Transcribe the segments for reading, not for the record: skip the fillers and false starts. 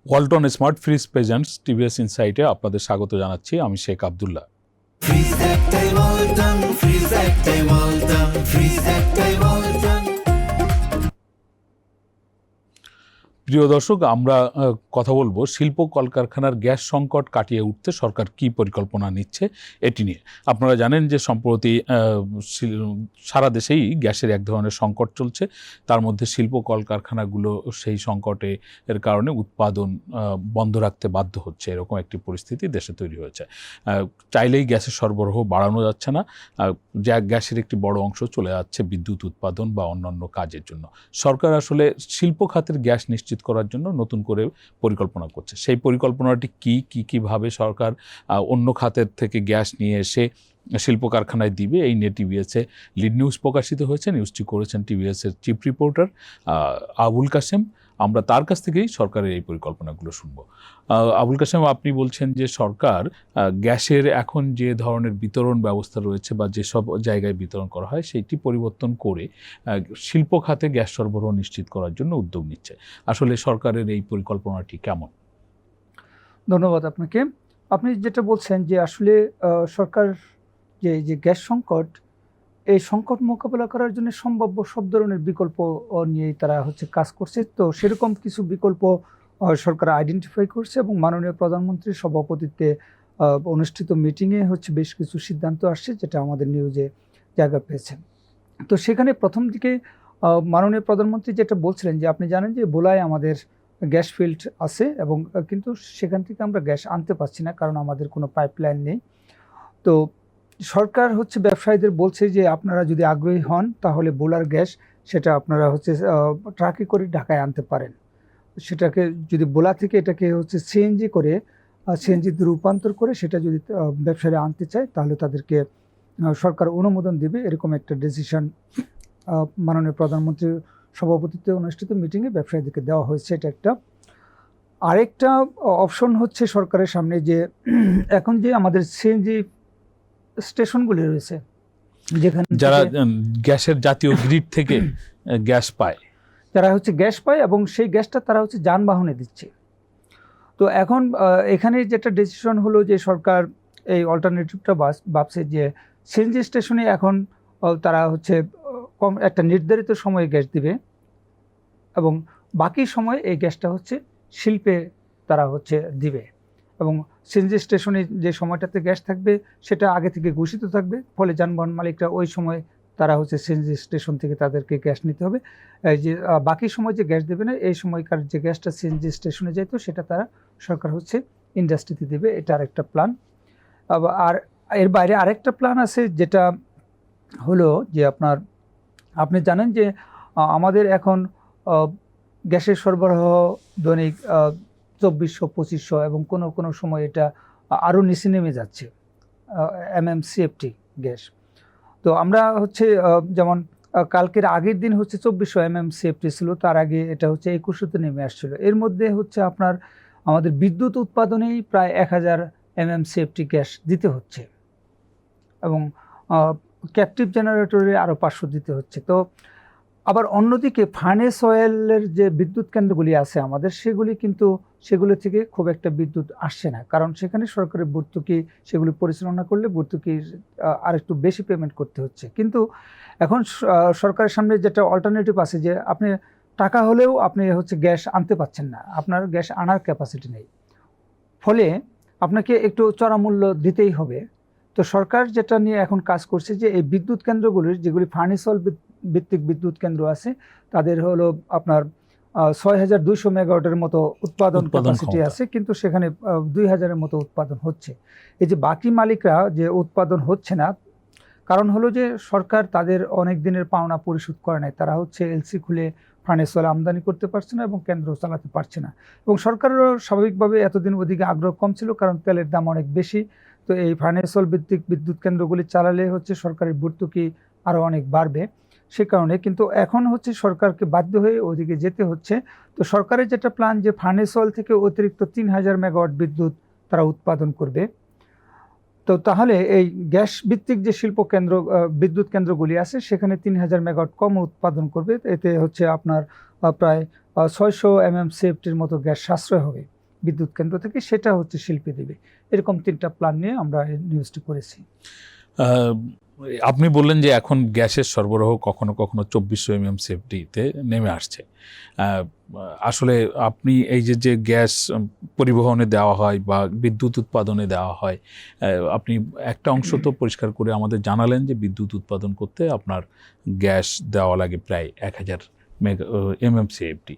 Walton smart fridge presents TVS ইনসাইটে আপনাদের স্বাগত জানাচ্ছি। আমি শেখ আব্দুল্লাহ। প্রিয় দর্শক, আমরা কথা বলবো শিল্প কলকারখানার গ্যাস সংকট কাটিয়ে উঠতে সরকার কি পরিকল্পনা নিচ্ছে এটি নিয়ে। আপনারা জানেন যে সম্প্রতি সারা দেশেই গ্যাসের এক ধরনের সংকট চলছে। তার মধ্যে শিল্প কলকারখানাগুলো সেই সংকটে এর কারণে উৎপাদন বন্ধ রাখতে বাধ্য হচ্ছে, এরকম একটি পরিস্থিতি দেশে তৈরি হয়েছে। চাইলেই গ্যাসের সরবরাহ বাড়ানো যাচ্ছে না, যা গ্যাসের একটি বড় অংশ চলে যাচ্ছে বিদ্যুৎ উৎপাদন বা অন্যান্য কাজের জন্য। সরকার আসলে শিল্প খাতের গ্যাস নিশ্চিত করার জন্য নতুন করে পরিকল্পনা করছে। সেই পরিকল্পনাটি কিভাবে সরকার অন্য খাতের থেকে গ্যাস নিয়ে এসে শিল্প কারখানায় দিবে, এই নিয়ে টিভিএসে লিড নিউজ প্রকাশিত হয়েছে। নিউজটি করেছেন টিভিএসের চিফ রিপোর্টার আবুল কাশেম। আমরা তার কাছ থেকেই সরকারের এই পরিকল্পনাগুলো শুনব। আবুল কাশেম, আপনি বলছেন যে সরকার গ্যাসের এখন যে ধরনের বিতরণ ব্যবস্থা রয়েছে বা যেসব জায়গায় বিতরণ করা হয় সেইটি পরিবর্তন করে শিল্প খাতে গ্যাস সরবরাহ নিশ্চিত করার জন্য উদ্যোগ নিচ্ছে। আসলে সরকারের এই পরিকল্পনাটি কেমন? ধন্যবাদ আপনাকে। আপনি যেটা বলছেন যে আসলে সরকার যে গ্যাস সংকট, এই সংকট মোকাবেলা করার জন্য সম্ভাব্য সব ধরনের বিকল্প নিয়েই তারা কাজ করছে। তো সেরকম কিছু বিকল্প সরকার আইডেন্টিফাই করছে এবং মাননীয় প্রধানমন্ত্রীর সভাপতিত্বে অনুষ্ঠিত মিটিংয়ে বেশ কিছু সিদ্ধান্ত আসছে, যেটা আমাদের নিউজে জায়গা পেয়েছে। তো সেখানে প্রথম দিকে মাননীয় প্রধানমন্ত্রী যেটা বলছিলেন যে আপনি জানেন যে ভোলায় আমাদের গ্যাস ফিল্ড আছে এবং কিন্তু সেখান থেকে আমরা গ্যাস আনতে পারছি না, কারণ আমাদের কোনো পাইপলাইন নেই। তো সরকার ব্যবসায়ীদের বলছে যে আপনারা যদি আগ্রহী হন তাহলে ভোলার গ্যাস সেটা আপনারা ট্রাকে করে ঢাকায় আনতে পারেন। সেটাকে যদি ভোলা থেকে এটাকে সিএনজি করে সিএনজিতে রূপান্তর করে সেটা যদি ব্যবসায়ীরা আনতে চায় তাহলে তাদেরকে সরকার অনুমোদন দিবে, এরকম একটা ডিসিশন মাননীয় প্রধানমন্ত্রীর সভাপতিত্বে অনুষ্ঠিত মিটিংয়ে ব্যবসায়ীদেরকে দেওয়া হয়েছে। এটা একটা। আরেকটা অপশন সরকারের সামনে যে এখন যে আমাদের সিএনজি স্টেশনগুলি রয়েছে, যেখানে যারা গ্যাসের জাতীয় গ্রিড থেকে গ্যাস পায়, যারা গ্যাস পায় এবং সেই গ্যাসটা তারা যানবাহনে দিচ্ছে। তো এখন এখানে যেটা ডিসিশন হলো যে সরকার এই অল্টারনেটিভটা ভাবছে যে সিএনজি স্টেশনে এখন তারা কম একটা নির্ধারিত সময়ে গ্যাস দিবে এবং বাকি সময় এই গ্যাসটা শিল্পে তারা দিবে এবং সিএনজি স্টেশনে যে সময়টাতে গ্যাস থাকবে সেটা আগে থেকে ঘোষিত থাকবে, ফলে যানবাহন মালিকরা ওই সময় তারা সিএনজি স্টেশন থেকে তাদেরকে গ্যাস নিতে হবে। এই যে বাকি সময় যে গ্যাস দেবে না, এই সময়কার যে গ্যাসটা সিএনজি স্টেশনে যেত সেটা তারা সরকার ইন্ডাস্ট্রিতে দেবে। এটা আরেকটা প্ল্যান। আর এর বাইরে আরেকটা প্ল্যান আছে, যেটা হলো যে আপনি জানেন যে আমাদের এখন গ্যাসের সরবরাহ দৈনিক 2400-2500 এবং কোনো সময় এটা আরও নিচে নেমে যাচ্ছে, MMCFT গ্যাস। তো আমরা যেমন কালকের আগের দিন 2400 MMCFT ছিল, তার আগে এটা 2100-তে নেমে আসছিল। এর মধ্যে আপনার আমাদের বিদ্যুৎ উৎপাদনেই প্রায় 1000 MMCFT গ্যাস দিতে হচ্ছে এবং ক্যাপটিভ জেনারেটরে আরও 500 দিতে হচ্ছে। তো আবার অন্যদিকে ফার্নেস অয়েলের যে বিদ্যুৎ কেন্দ্রগুলি আছে আমাদের, সেগুলি থেকে খুব একটা বিদ্যুৎ আসছে না, কারণ সেখানে সরকারের ভর্তুকি, সেগুলি পরিচালনা করলে ভর্তুকির আর একটু বেশি পেমেন্ট করতে হচ্ছে। কিন্তু এখন সরকারের সামনে যেটা অল্টারনেটিভ আছে যে আপনি টাকা হলেও আপনি গ্যাস আনতে পারছেন না, আপনার গ্যাস আনার ক্যাপাসিটি নেই, ফলে আপনাকে একটু চড়া মূল্য দিতেই হবে। তো সরকার যেটা নিয়ে এখন কাজ করছে যে এই বিদ্যুৎ কেন্দ্রগুলির, যেগুলি ফার্নেস অয়েল ভিত্তিক বিদ্যুৎ কেন্দ্র আছে, তাদের হলো আপনার 6200 মেগাওয়াটের মতো উৎপাদন ক্যাপাসিটি আছে, কিন্তু সেখানে 2000-এর মতো উৎপাদন হচ্ছে। এই যে বাকি মালিকরা যে উৎপাদন হচ্ছে না, কারণ হলো যে সরকার তাদের অনেক দিনের পাওনা পরিশোধ করে নাই, তারা এলসি খুলে ফার্নেস অয়েল আমদানি করতে পারছে না এবং কেন্দ্র চালাতে পারছে না। এবং সরকারেরও স্বাভাবিকভাবে এতদিন ওদিকে আগ্রহ কম ছিল, কারণ তেলের দাম অনেক বেশি। তো এই ফার্নেস অয়েল ভিত্তিক বিদ্যুৎ কেন্দ্রগুলি চালালে সরকারের ভর্তুকি আরও অনেক বাড়বে, সে কারণে। কিন্তু এখন সরকারকে বাধ্য হয়ে ওদিকে যেতে হচ্ছে। তো সরকারের যেটা প্ল্যান যে ফার্নেস অয়েল থেকে অতিরিক্ত 3000 মেগাওয়াট বিদ্যুৎ তারা উৎপাদন করবে। তো তাহলে এই গ্যাস ভিত্তিক যে শিল্প কেন্দ্র বিদ্যুৎ কেন্দ্রগুলি আছে সেখানে 3000 মেগাওয়াট কম উৎপাদন করবে। এতে আপনার প্রায় 600 MMCFTর মতো গ্যাস সাশ্রয় হবে। বিদ্যুৎ কেন্দ্র থেকে, সেটা হচ্ছে শিল্পে দেবে। এরকম 3টা প্ল্যান নিয়ে আমরা এই নিউজটি করেছি। আপনি বললেন যে এখন গ্যাসের সরবরাহ কখনো কখনো 2400 MMCFD-তে নেমে আসছে। আসলে আপনি এই যে গ্যাস পরিবহনে দেওয়া হয় বা বিদ্যুৎ উৎপাদনে দেওয়া হয়, আপনি একটা অংশ তো পরিষ্কার করে আমাদের জানালেন যে বিদ্যুৎ উৎপাদন করতে আপনার গ্যাস দেওয়া লাগে প্রায় 1000 MMCFD।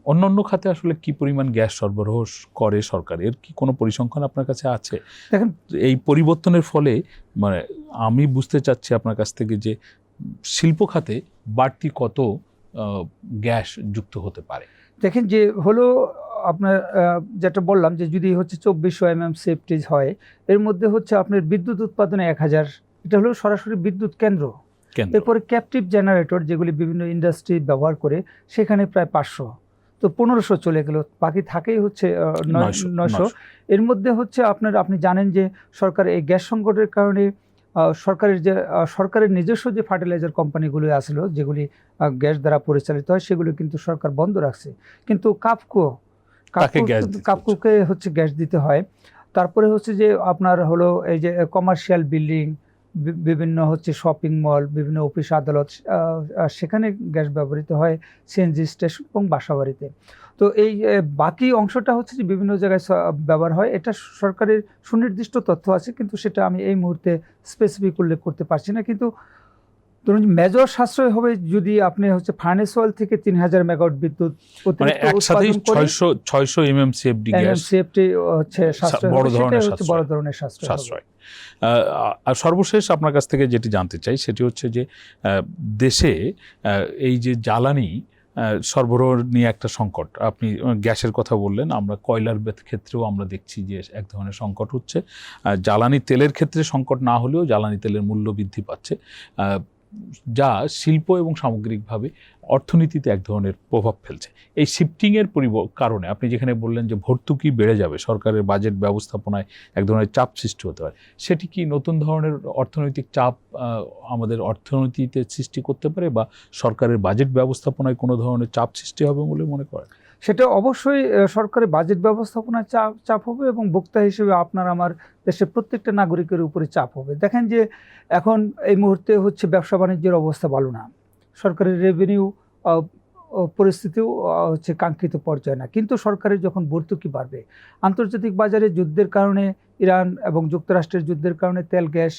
অন্যান্য খাতে আসলে কি পরিমাণ গ্যাস সরবরাহ করে সরকার, এর কি কোনো পরিসংখ্যান আপনার কাছে আছে? দেখেন, এই পরিবর্তনের ফলে মানে আমি বুঝতে চাচ্ছি আপনার কাছ থেকে যে শিল্প খাতে বাড়তি কত গ্যাস যুক্ত হতে পারে। দেখেন যে হলো আপনার যেটা বললাম যে যদি হচ্ছে 2400 MMCFD হয়, এর মধ্যে হচ্ছে আপনার বিদ্যুৎ উৎপাদনে 1000, এটা হলো সরাসরি বিদ্যুৎ কেন্দ্র। এরপরে ক্যাপটিভ জেনারেটর যেগুলি বিভিন্ন ইন্ডাস্ট্রি ব্যবহার করে, সেখানে প্রায় 500, তো 1500 চলে গেল, বাকি থাকেই হচ্ছে 900। এর মধ্যে হচ্ছে আপনি জানেন যে সরকার এই গ্যাস সংকটের কারণে সরকারের নিজস্ব যে ফার্টিলাইজার কোম্পানিগুলো আসলো, যেগুলি গ্যাস দ্বারা পরিচালিত হয়, সেগুলো কিন্তু সরকার বন্ধ রাখছে। কিন্তু কাপকোকে হচ্ছে গ্যাস দিতে হয়। তারপরে হচ্ছে যে আপনার হলো এই যে কমার্শিয়াল বিল্ডিং, বিভিন্ন হচ্ছে শপিং মল, বিভিন্ন অফিস আদালত, সেখানে গ্যাস ব্যবহৃত হয়, সিএনজি স্টেশন এবং বাসাবাড়িতে। তো এই বাকি অংশটা হচ্ছে যে বিভিন্ন জায়গায় ব্যবহার হয়। এটা সরকারের সুনির্দিষ্ট তথ্য আছে, কিন্তু সেটা আমি এই মুহূর্তে স্পেসিফিক উল্লেখ করতে পারছি না। কিন্তু ধরুন মেজর সাশ্রয় হবে যদি আপনি হচ্ছে ফার্নেস অয়েল থেকে 3000 মেগাওয়াট বিদ্যুৎ অতিরিক্ত উৎপাদন করে 600 MMCFD গ্যাস হচ্ছে সাশ্রয়, বড় ধরনের সাশ্রয়। আর সর্বশেষ আপনার কাছ থেকে যেটি জানতে চাই সেটি হচ্ছে যে দেশে এই যে জ্বালানি সরবরাহ নিয়ে একটা সংকট, আপনি গ্যাসের কথা বললেন, আমরা কয়লার ক্ষেত্রেও আমরা দেখছি যে এক ধরনের সংকট হচ্ছে। জ্বালানি তেলের ক্ষেত্রে সংকট না হলেও জ্বালানি তেলের মূল্য বৃদ্ধি পাচ্ছে, যা শিল্প এবং সামগ্রিকভাবে অর্থনীতিতে এক ধরনের প্রভাব ফেলছে। এই শিফটিংয়ের কারণে আপনি যেখানে বললেন যে ভর্তুকি বেড়ে যাবে, সরকারের বাজেট ব্যবস্থাপনায় এক ধরনের চাপ সৃষ্টি হতে পারে, সেটি কি নতুন ধরনের অর্থনৈতিক চাপ আমাদের অর্থনীতিতে সৃষ্টি করতে পারে, বা সরকারের বাজেট ব্যবস্থাপনায় কোনো ধরনের চাপ সৃষ্টি হবে বলে মনে করেন? সেটা অবশ্যই সরকারের বাজেট ব্যবস্থাপনায় চাপ হবে, এবং ভোক্তা হিসেবে আপনার আমার দেশের প্রত্যেকটা নাগরিকের উপরে চাপ হবে। দেখেন যে এখন এই মুহূর্তে হচ্ছে ব্যবসা বাণিজ্যের অবস্থা ভালো না, সরকারের রেভিনিউ পরিস্থিতিও হচ্ছে কাঙ্ক্ষিত পর্যায়ে না। কিন্তু সরকারের যখন ভর্তুকি বাড়বে, আন্তর্জাতিক বাজারে যুদ্ধের কারণে, ইরান এবং যুক্তরাষ্ট্রের যুদ্ধের কারণে তেল, গ্যাস,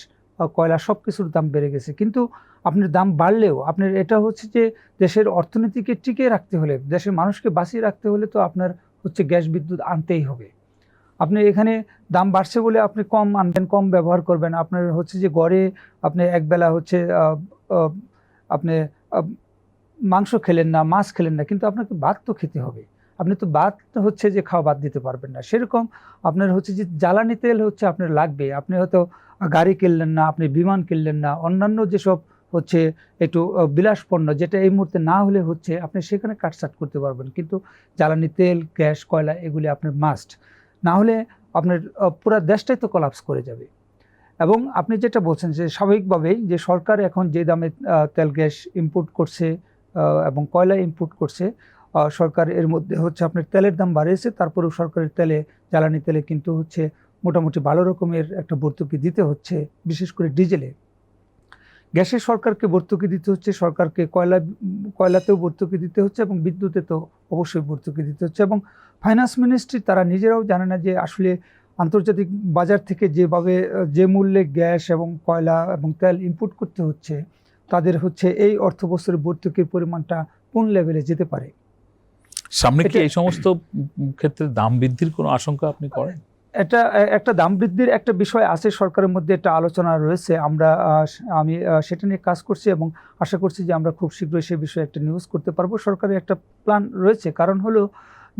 কয়লা সব কিছুর দাম বেড়ে গেছে। কিন্তু আপনার দাম বাড়লেও আপনার এটা হচ্ছে যে দেশের অর্থনীতিকে টিকিয়ে রাখতে হলে, দেশের মানুষকে বাঁচিয়ে রাখতে হলে তো আপনার হচ্ছে গ্যাস বিদ্যুৎ আনতেই হবে। আপনি এখানে দাম বাড়ছে বলে আপনি কম আনবেন, কম ব্যবহার করবেন, আপনার হচ্ছে যে গড়ে আপনি একবেলা হচ্ছে আপনি মাংস খেলেন না, মাছ খেলেন না, কিন্তু আপনাকে ভাত তো খেতে হবে। আপনি তো ভাত হচ্ছে যে খাওয়া বাদ দিতে পারবেন না। সেরকম আপনার হচ্ছে যে জ্বালানি তেল হচ্ছে আপনার লাগবে। আপনি হয়তো গাড়ি কিনলেন না, আপনি বিমান কিনলেন না, অন্যান্য যেসব হচ্ছে একটু বিলাসপণ্য, যেটা এই মুহূর্তে না হলে হচ্ছে আপনি সেখানে কাটছাট করতে পারবেন, কিন্তু জ্বালানি তেল, গ্যাস, কয়লা এগুলি আপনার মাস্ট। না হলে আপনার পুরো দেশটাই তো কোলাপস করে যাবে। এবং আপনি যেটা বলছেন যে স্বাভাবিকভাবেই যে সরকার এখন যে দামে তেল, গ্যাস ইম্পোর্ট করছে এবং কয়লা ইম্পোর্ট করছে, সরকার এর মধ্যে হচ্ছে আপনার তেলের দাম বাড়িয়েছে, তারপরেও সরকারের জ্বালানি তেলে কিন্তু হচ্ছে মোটামুটি ভালো রকমের একটা ভর্তুকি দিতে হচ্ছে, বিশেষ করে ডিজেলে। গ্যাসে সরকারকে ভর্তুকি দিতে হচ্ছে, সরকারকে কয়লাতেও ভর্তুকি দিতে হচ্ছে, এবং বিদ্যুতে তো অবশ্যই ভর্তুকি দিতে হচ্ছে। এবং ফাইন্যান্স মিনিস্ট্রি তারা নিজেরাও জানে না যে আসলে আন্তর্জাতিক বাজার থেকে যে মূল্যে গ্যাস এবং কয়লা এবং তেল ইম্পোর্ট করতে হচ্ছে, তাদের হচ্ছে এই অর্থ বছরের ভর্তুকির পরিমাণটা কোন লেভেলে যেতে পারে। সামনে কি এই সমস্ত ক্ষেত্রে দাম বৃদ্ধির কোনো আশঙ্কা আপনি করেন? এটা একটা দাম বৃদ্ধির একটা বিষয় আছে, সরকারের মধ্যে একটা আলোচনা রয়েছে। আমি সেটা নিয়ে কাজ করছি, এবং আশা করছি যে আমরা খুব শীঘ্রই সে বিষয়ে একটা নিউজ করতে পারবো। সরকারের একটা প্ল্যান রয়েছে, কারণ হলো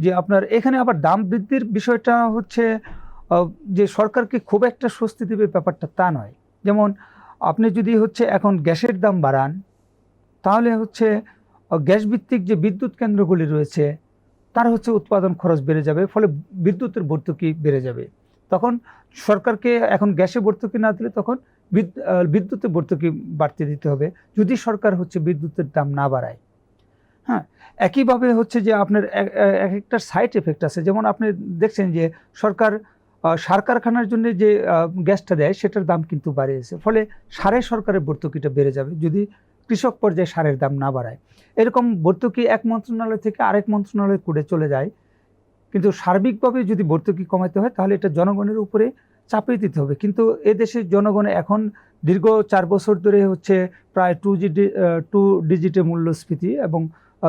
যে আপনার এখানে আবার দাম বৃদ্ধির বিষয়টা হচ্ছে যে সরকারকে খুব একটা স্বস্তি দেবে ব্যাপারটা তা নয়। যেমন আপনি যদি হচ্ছে এখন গ্যাসের দাম বাড়ান, তাহলে হচ্ছে গ্যাস ভিত্তিক যে বিদ্যুৎ কেন্দ্রগুলি রয়েছে তার হচ্ছে উৎপাদন খরচ বেড়ে যাবে, ফলে বিদ্যুতের ভর্তুকি বেড়ে যাবে। তখন সরকারকে এখন গ্যাসে ভর্তুকি না দিলে তখন বিদ্যুতের ভর্তুকি বাড়তে দিতে হবে, যদি সরকার হচ্ছে বিদ্যুতের দাম না বাড়ায়। হ্যাঁ, একইভাবে হচ্ছে যে আপনার এক একটা সাইড এফেক্ট আছে। যেমন আপনি দেখছেন যে সরকার সার কারখানার জন্য যে গ্যাসটা দেয় সেটার দাম কিন্তু বাড়িয়েছে, ফলে সারের সরকারের ভর্তুকিটা বেড়ে যাবে যদি কৃষক পর্যায়ে সারের দাম না বাড়ায়। এরকম ভর্তুকি এক মন্ত্রণালয় থেকে আরেক মন্ত্রণালয়ে করে চলে যায়, কিন্তু সার্বিকভাবে যদি ভর্তুকি কমাতে হয় তাহলে এটা জনগণের উপরে চাপিয়ে দিতে হবে। কিন্তু এদেশের জনগণ এখন দীর্ঘ 4 বছর ধরে হচ্ছে প্রায় 2 ডিজিটে মূল্যস্ফীতি এবং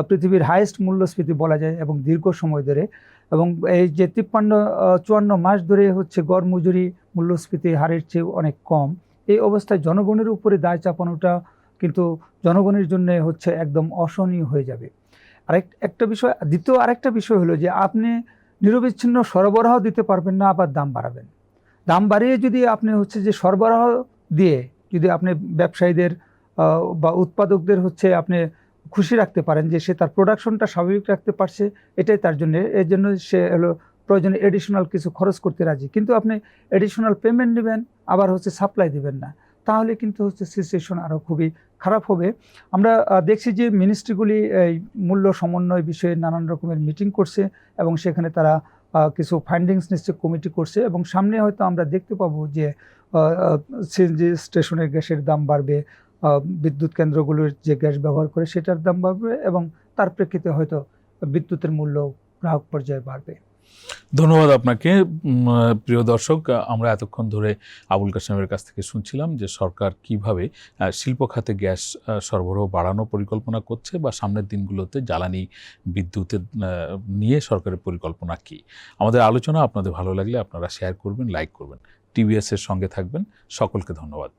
পৃথিবীর হাইয়েস্ট মূল্যস্ফীতি বলা যায়, এবং দীর্ঘ সময় ধরে, এবং এই যে 53-54 মাস ধরে হচ্ছে গড় মজুরি মূল্যস্ফীতি হারের চেয়ে অনেক কম। এই অবস্থায় জনগণের উপরে দায় চাপানোটা কিন্তু জনগণের জন্য হচ্ছে একদম অসহনীয় হয়ে যাবে। একটা বিষয়, দ্বিতীয় আরেকটা বিষয় হলো যে আপনি নিরবিচ্ছিন্ন সরবরাহ দিতে পারবেন না, আবার দাম বাড়াবেন। দাম বাড়িয়ে যদি আপনি হচ্ছে যে সরবরাহ দিয়ে যদি আপনি ব্যবসায়ীদের বা উৎপাদকদের হচ্ছে আপনি খুশি রাখতে পারেন যে সে তার প্রোডাকশনটা স্বাভাবিক রাখতে পারছে, এটাই তার জন্য, এর জন্য সে হলো প্রয়োজনে এডিশনাল কিছু খরচ করতে রাজি। কিন্তু আপনি এডিশনাল পেমেন্ট নেবেন, আবার হচ্ছে সাপ্লাই দিবেন না, তাহলে কিন্তু হচ্ছে সিচুয়েশন আরও খুবই খারাপ হবে। আমরা দেখছি যে মিনিস্ট্রিগুলি এই মূল্য সমন্বয় বিষয়ে নানান রকমের মিটিং করছে, এবং সেখানে তারা কিছু ফাইন্ডিংস নিশ্চয় কমিটি করছে, এবং সামনে হয়তো আমরা দেখতে পাবো যে সিএনজি স্টেশনের গ্যাসের দাম বাড়বে, বিদ্যুৎ কেন্দ্রগুলোর যে গ্যাস ব্যবহার করে সেটার দাম বাড়বে, এবং তার প্রেক্ষিতে হয়তো বিদ্যুতের মূল্য গ্রাহক পর্যায়ে বাড়বে। ধন্যবাদ আপনাকে। প্রিয় দর্শক, আমরা এতক্ষণ ধরে আবুল কাশেমের কাছ থেকে শুনছিলাম যে সরকার কিভাবে শিল্প খাতে গ্যাস সরবরাহ বাড়ানোর পরিকল্পনা করছে, বা সামনের দিনগুলোতে জ্বালানি বিদ্যুতের নিয়ে সরকারের পরিকল্পনা কী। আমাদের আলোচনা আপনাদের ভালো লাগলে আপনারা শেয়ার করবেন, লাইক করবেন, টিভিএস এর সঙ্গে থাকবেন। সকলকে ধন্যবাদ।